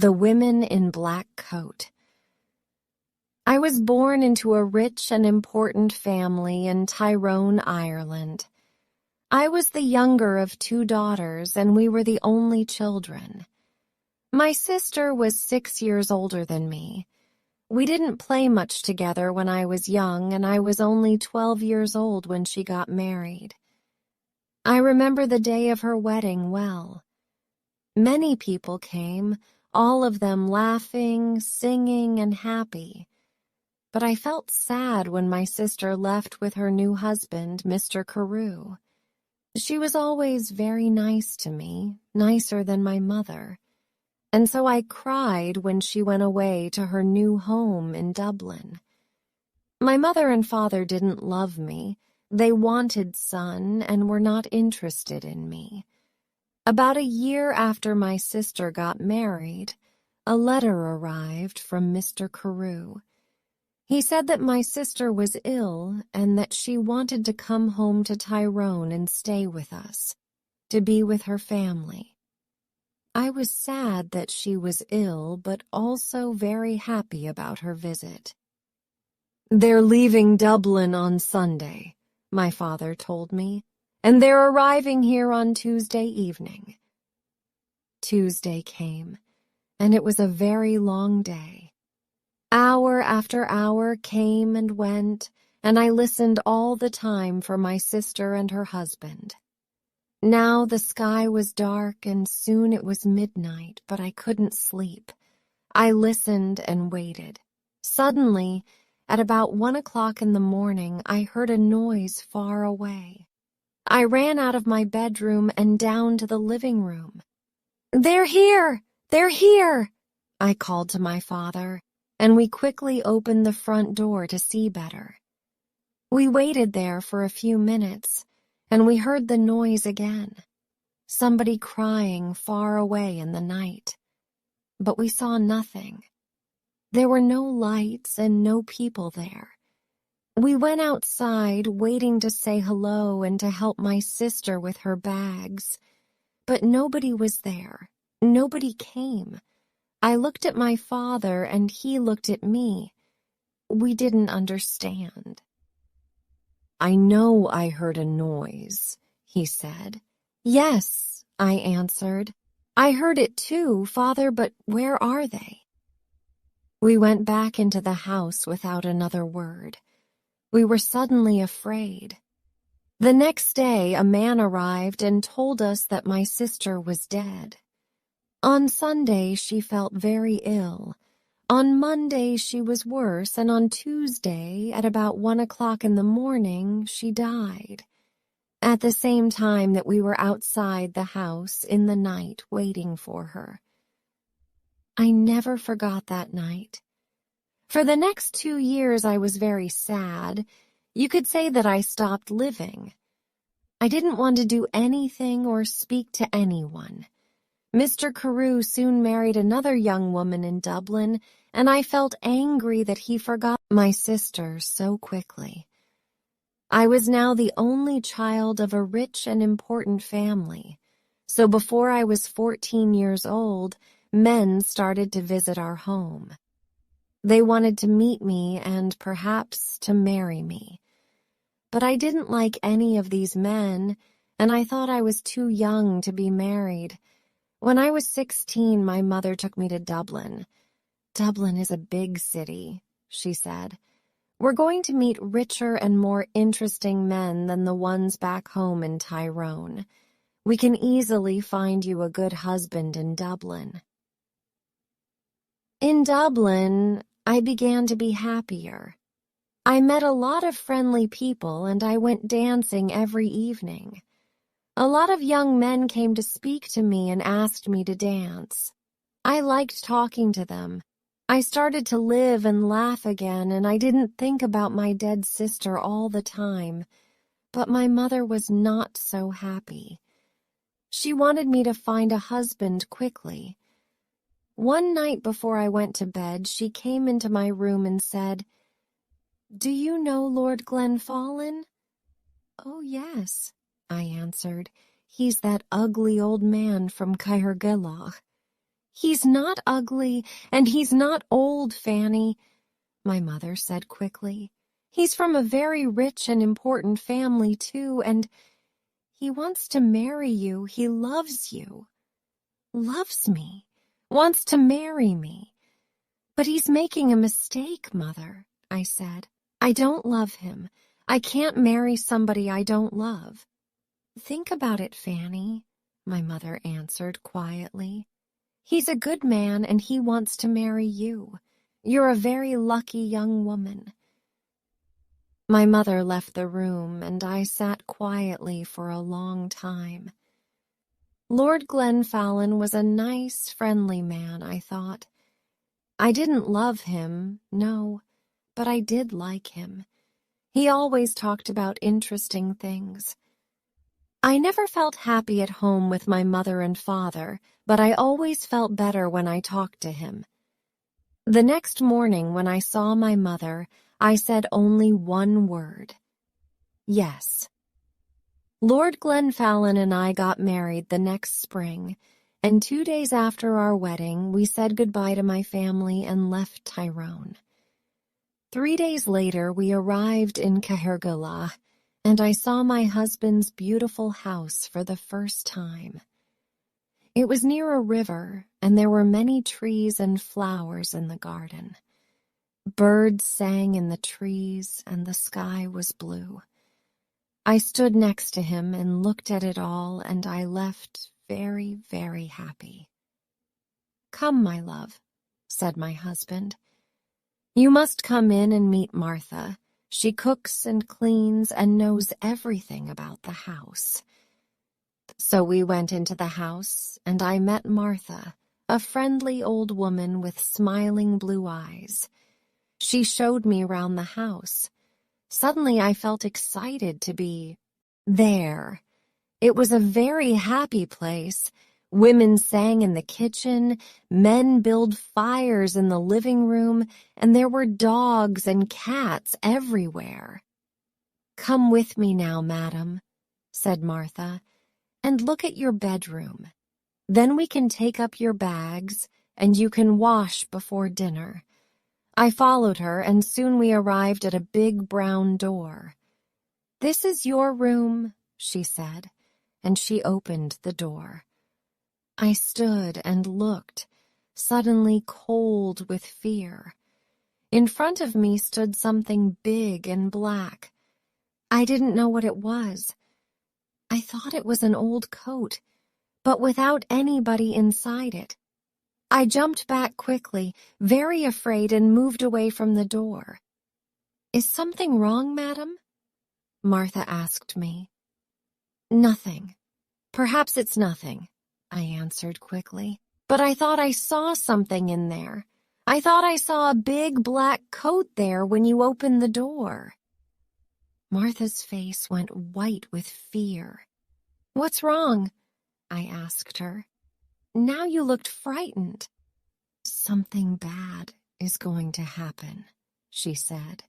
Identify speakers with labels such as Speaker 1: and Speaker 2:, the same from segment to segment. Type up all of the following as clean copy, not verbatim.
Speaker 1: The Women in Black Coat. I was born into a rich and important family in Tyrone, Ireland. I was the younger of 2 daughters, and we were the only children. My sister was 6 years older than me. We didn't play much together when I was young, and I was only 12 years old when she got married. I remember the day of her wedding well. Many people came, all of them laughing, singing, and happy. But I felt sad when my sister left with her new husband, Mr. Carew. She was always very nice to me, nicer than my mother, and so I cried when she went away to her new home in Dublin. My mother and father didn't love me. They wanted son and were not interested in me. About a year after my sister got married, a letter arrived from Mr. Carew. He said that my sister was ill and that she wanted to come home to Tyrone and stay with us, to be with her family. I was sad that she was ill, but also very happy about her visit. "They're leaving Dublin on Sunday," my father told me, "and they're arriving here on Tuesday evening." Tuesday came, and it was a very long day. Hour after hour came and went, and I listened all the time for my sister and her husband. Now the sky was dark, and soon it was midnight, but I couldn't sleep. I listened and waited. Suddenly, at about 1 o'clock in the morning, I heard a noise far away. I ran out of my bedroom and down to the living room. "They're here! They're here!" I called to my father, and we quickly opened the front door to see better. We waited there for a few minutes, and we heard the noise again, somebody crying far away in the night. But we saw nothing. There were no lights and no people there. We went outside, waiting to say hello and to help my sister with her bags. But nobody was there. Nobody came. I looked at my father, and he looked at me. We didn't understand. "I know I heard a noise," he said. "Yes," I answered. "I heard it too, Father, but where are they?" We went back into the house without another word. We were suddenly afraid. The next day, a man arrived and told us that my sister was dead. On Sunday, she felt very ill. On Monday, she was worse, and on Tuesday, at about 1 o'clock in the morning, she died. At the same time that we were outside the house in the night waiting for her. I never forgot that night. For the next 2 years, I was very sad. You could say that I stopped living. I didn't want to do anything or speak to anyone. Mr. Carew soon married another young woman in Dublin, and I felt angry that he forgot my sister so quickly. I was now the only child of a rich and important family, so before I was 14 years old, men started to visit our home. They wanted to meet me and perhaps to marry me. But I didn't like any of these men, and I thought I was too young to be married. When I was 16, my mother took me to Dublin. "Dublin is a big city," she said. "We're going to meet richer and more interesting men than the ones back home in Tyrone. We can easily find you a good husband in Dublin." In Dublin, I began to be happier. I met a lot of friendly people, and I went dancing every evening. A lot of young men came to speak to me and asked me to dance. I liked talking to them. I started to live and laugh again, and I didn't think about my dead sister all the time. But my mother was not so happy. She wanted me to find a husband quickly. One night before I went to bed, she came into my room and said, "Do you know Lord Glenfallen?" "Oh, yes," I answered. "He's that ugly old man from Caergilloch." "He's not ugly, and he's not old, Fanny," my mother said quickly. "He's from a very rich and important family, too, and he wants to marry you. He loves you. Loves me. Wants to marry me." "But he's making a mistake, Mother," I said. "I don't love him. I can't marry somebody I don't love." "Think about it, Fanny," my mother answered quietly. "He's a good man and he wants to marry you. You're a very lucky young woman." My mother left the room and I sat quietly for a long time. Lord Glenfallen was a nice, friendly man, I thought. I didn't love him, no, but I did like him. He always talked about interesting things. I never felt happy at home with my mother and father, but I always felt better when I talked to him. The next morning when I saw my mother, I said only one word: yes. Lord Glenfallen and I got married the next spring, and 2 days after our wedding, we said goodbye to my family and left Tyrone. 3 days later, we arrived in Cahergillah, and I saw my husband's beautiful house for the first time. It was near a river, and there were many trees and flowers in the garden. Birds sang in the trees, and the sky was blue. I stood next to him and looked at it all, and I left very, very happy. "Come, my love," said my husband. "You must come in and meet Martha. She cooks and cleans and knows everything about the house." So we went into the house, and I met Martha, a friendly old woman with smiling blue eyes. She showed me round the house. Suddenly I felt excited to be there. It was a very happy place. Women sang in the kitchen, men built fires in the living room, and there were dogs and cats everywhere. "Come with me now, madam," said Martha, "and look at your bedroom. Then we can take up your bags, and you can wash before dinner." I followed her, and soon we arrived at a big brown door. "This is your room," she said, and she opened the door. I stood and looked, suddenly cold with fear. In front of me stood something big and black. I didn't know what it was. I thought it was an old coat, but without anybody inside it. I jumped back quickly, very afraid, and moved away from the door. "Is something wrong, madam?" Martha asked me. "Nothing. Perhaps it's nothing," I answered quickly. "But I thought I saw something in there. I thought I saw a big black coat there when you opened the door." Martha's face went white with fear. "What's wrong?" I asked her. Now you looked frightened. "Something bad is going to happen," she said.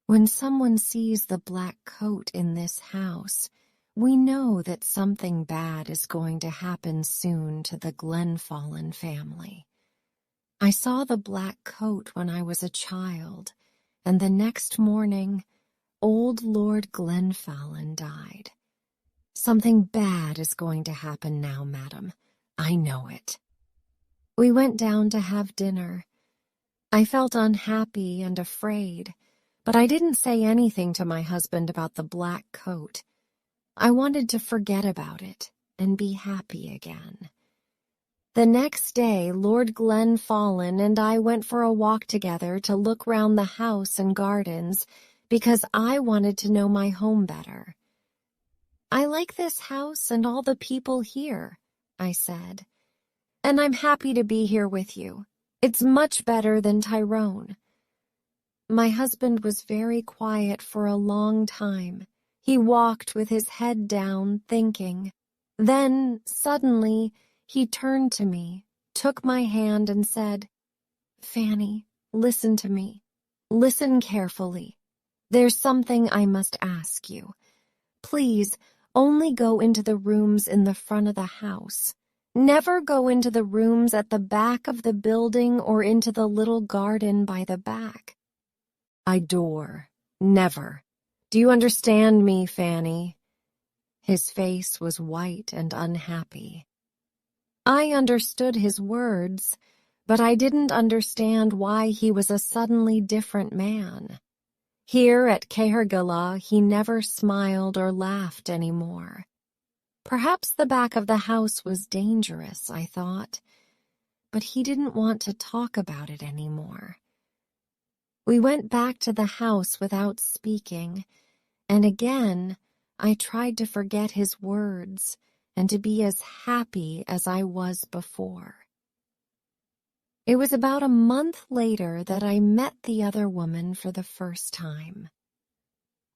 Speaker 1: "When someone sees the black coat in this house, we know that something bad is going to happen soon to the Glenfallen family. I saw the black coat when I was a child, and the next morning, old Lord Glenfallen died. Something bad is going to happen now, madam. I know it." We went down to have dinner. I felt unhappy and afraid, but I didn't say anything to my husband about the black coat. I wanted to forget about it and be happy again. The next day, Lord Glenfallen and I went for a walk together to look round the house and gardens because I wanted to know my home better. "I like this house and all the people here," I said, "and I'm happy to be here with you. It's much better than Tyrone." My husband was very quiet for a long time. He walked with his head down, thinking. Then, suddenly, he turned to me, took my hand and said, "Fanny, listen to me. Listen carefully. There's something I must ask you. Please, only go into the rooms in the front of the house. Never go into the rooms at the back of the building or into the little garden by the back. I door. Never. Do you understand me, Fanny? His face was white and unhappy. I understood his words, but I didn't understand why he was a suddenly different man. Here at Cahergilla, he never smiled or laughed anymore. Perhaps the back of the house was dangerous, I thought, but he didn't want to talk about it anymore. We went back to the house without speaking, and again I tried to forget his words and to be as happy as I was before. It was about a month later that I met the other woman for the first time.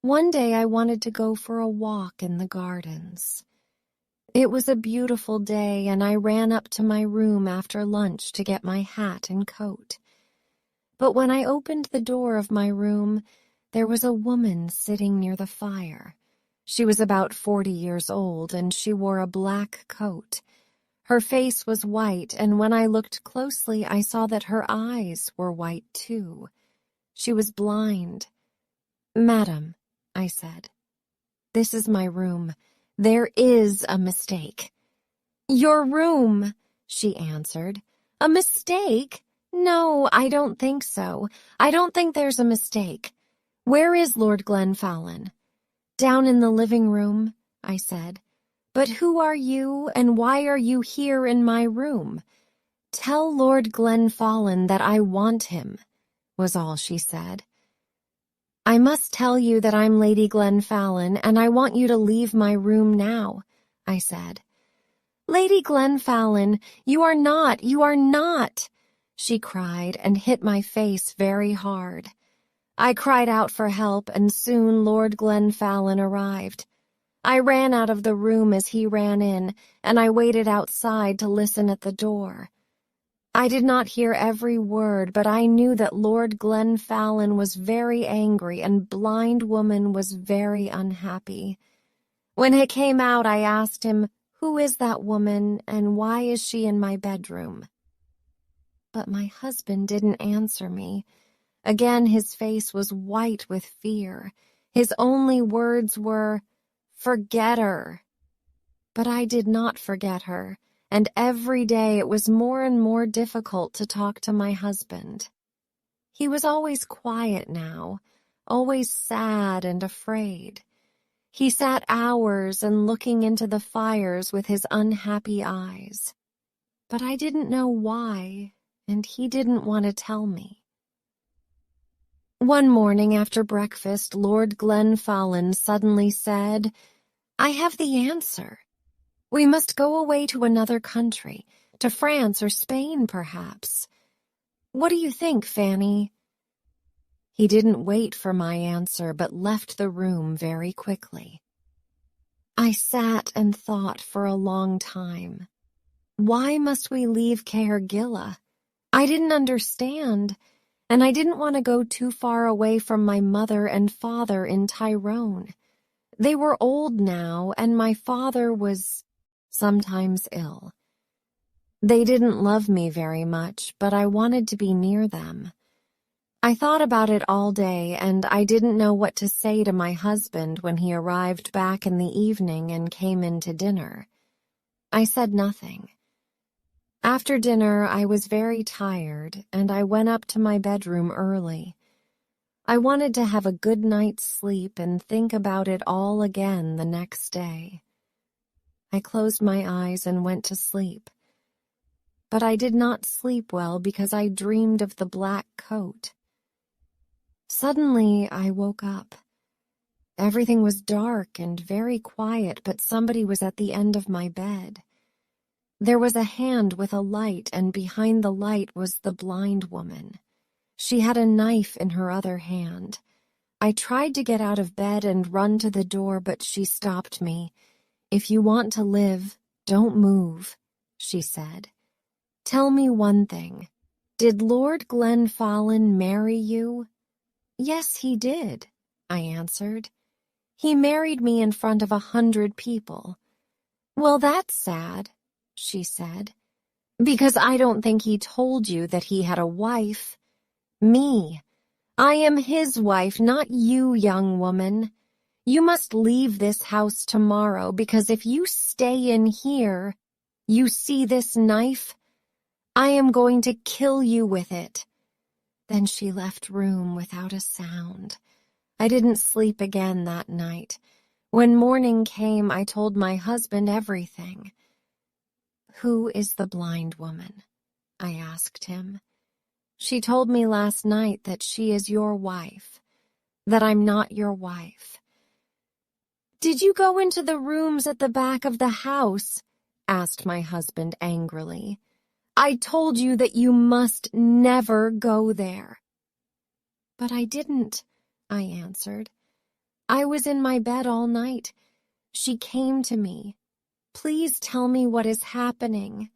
Speaker 1: One day I wanted to go for a walk in the gardens. It was a beautiful day, and I ran up to my room after lunch to get my hat and coat. But when I opened the door of my room, there was a woman sitting near the fire. She was about 40 years old, and she wore a black coat. Her face was white, and when I looked closely, I saw that her eyes were white too. She was blind. "Madam," I said, "this is my room. There is a mistake." "Your room," she answered. "A mistake? No, I don't think so. I don't think there's a mistake. Where is Lord Glenfallen?" "Down in the living room," I said. "But who are you, and why are you here in my room?" "Tell Lord Glenfallen that I want him," was all she said. "I must tell you that I'm Lady Glenfallen, and I want you to leave my room now," I said. "Lady Glenfallen, you are not," she cried and hit my face very hard. I cried out for help, and soon Lord Glenfallen arrived. I ran out of the room as he ran in, and I waited outside to listen at the door. I did not hear every word, but I knew that Lord Glenfallen was very angry and Blind Woman was very unhappy. When he came out, I asked him, "Who is that woman, and why is she in my bedroom?" But my husband didn't answer me. Again his face was white with fear. His only words were, "Forget her." But I did not forget her, and every day it was more and more difficult to talk to my husband. He was always quiet now, always sad and afraid. He sat hours and looking into the fires with his unhappy eyes. But I didn't know why, and he didn't want to tell me. One morning after breakfast, Lord Glenfallen suddenly said, "I have the answer. We must go away to another country, to France or Spain, perhaps. What do you think, Fanny?" He didn't wait for my answer, but left the room very quickly. I sat and thought for a long time. Why must we leave Cahergilla? I didn't understand, and I didn't want to go too far away from my mother and father in Tyrone. They were old now, and my father was sometimes ill. They didn't love me very much, but I wanted to be near them. I thought about it all day, and I didn't know what to say to my husband when he arrived back in the evening and came in to dinner. I said nothing. After dinner, I was very tired, and I went up to my bedroom early. I wanted to have a good night's sleep and think about it all again the next day. I closed my eyes and went to sleep. But I did not sleep well because I dreamed of the black coat. Suddenly, I woke up. Everything was dark and very quiet, but somebody was at the end of my bed. There was a hand with a light, and behind the light was the blind woman. She had a knife in her other hand. I tried to get out of bed and run to the door, but she stopped me. "If you want to live, don't move," she said. "Tell me one thing. Did Lord Glenfallen marry you?" "Yes, he did," I answered. "He married me in front of 100 people." "Well, that's sad," she said. Because I don't think he told you that he had a wife. Me. I am his wife, not you, young woman. You must leave this house tomorrow, because if you stay in here, you see this knife? I am going to kill you with it. Then she left room without a sound. I didn't sleep again that night. When morning came, I told my husband everything. Who is the blind woman? I asked him. She told me last night that she is your wife, that I'm not your wife. Did you go into the rooms at the back of the house? Asked my husband angrily. I told you that you must never go there. But I didn't, I answered. I was in my bed all night. She came to me. Please tell me what is happening.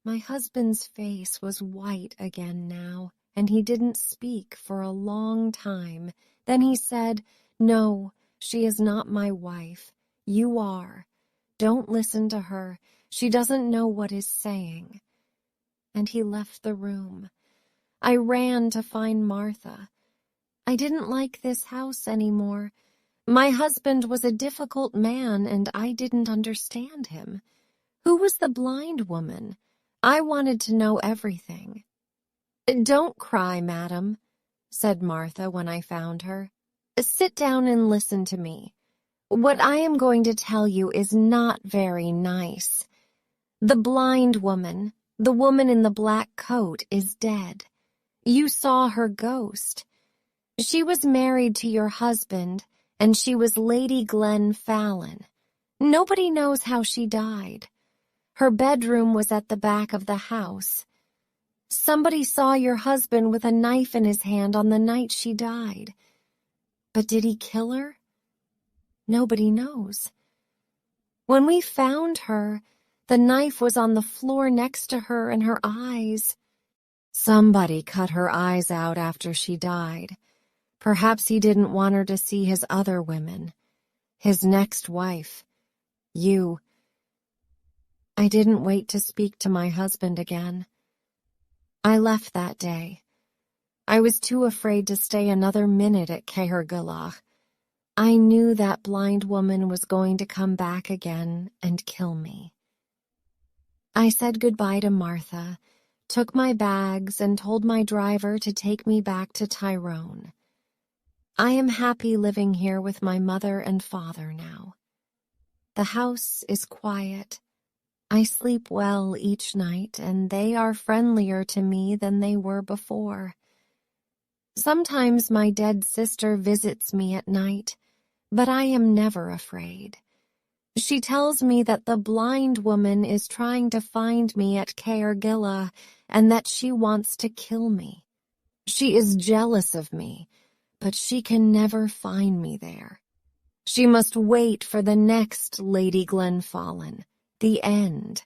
Speaker 1: My husband's face was white again now, and he didn't speak for a long time. Then he said, No, she is not my wife. You are. Don't listen to her. She doesn't know what is saying. And he left the room. I ran to find Martha. I didn't like this house anymore. My husband was a difficult man, and I didn't understand him. Who was the blind woman? I wanted to know everything. Don't cry, madam, said Martha when I found her. Sit down and listen to me. What I am going to tell you is not very nice. The blind woman, the woman in the black coat, is dead. You saw her ghost. She was married to your husband, and she was Lady Glen Fallon. Nobody knows how she died. Her bedroom was at the back of the house. Somebody saw your husband with a knife in his hand on the night she died. But did he kill her? Nobody knows. When we found her, the knife was on the floor next to her and her eyes. Somebody cut her eyes out after she died. Perhaps he didn't want her to see his other women. His next wife. You. I didn't wait to speak to my husband again. I left that day. I was too afraid to stay another minute at Cahergillagh. I knew that blind woman was going to come back again and kill me. I said goodbye to Martha, took my bags, and told my driver to take me back to Tyrone. I am happy living here with my mother and father now. The house is quiet. I sleep well each night, and they are friendlier to me than they were before. Sometimes my dead sister visits me at night, but I am never afraid. She tells me that the blind woman is trying to find me at Cahergillagh and that she wants to kill me. She is jealous of me, but she can never find me there. She must wait for the next Lady Glenfallen, the end.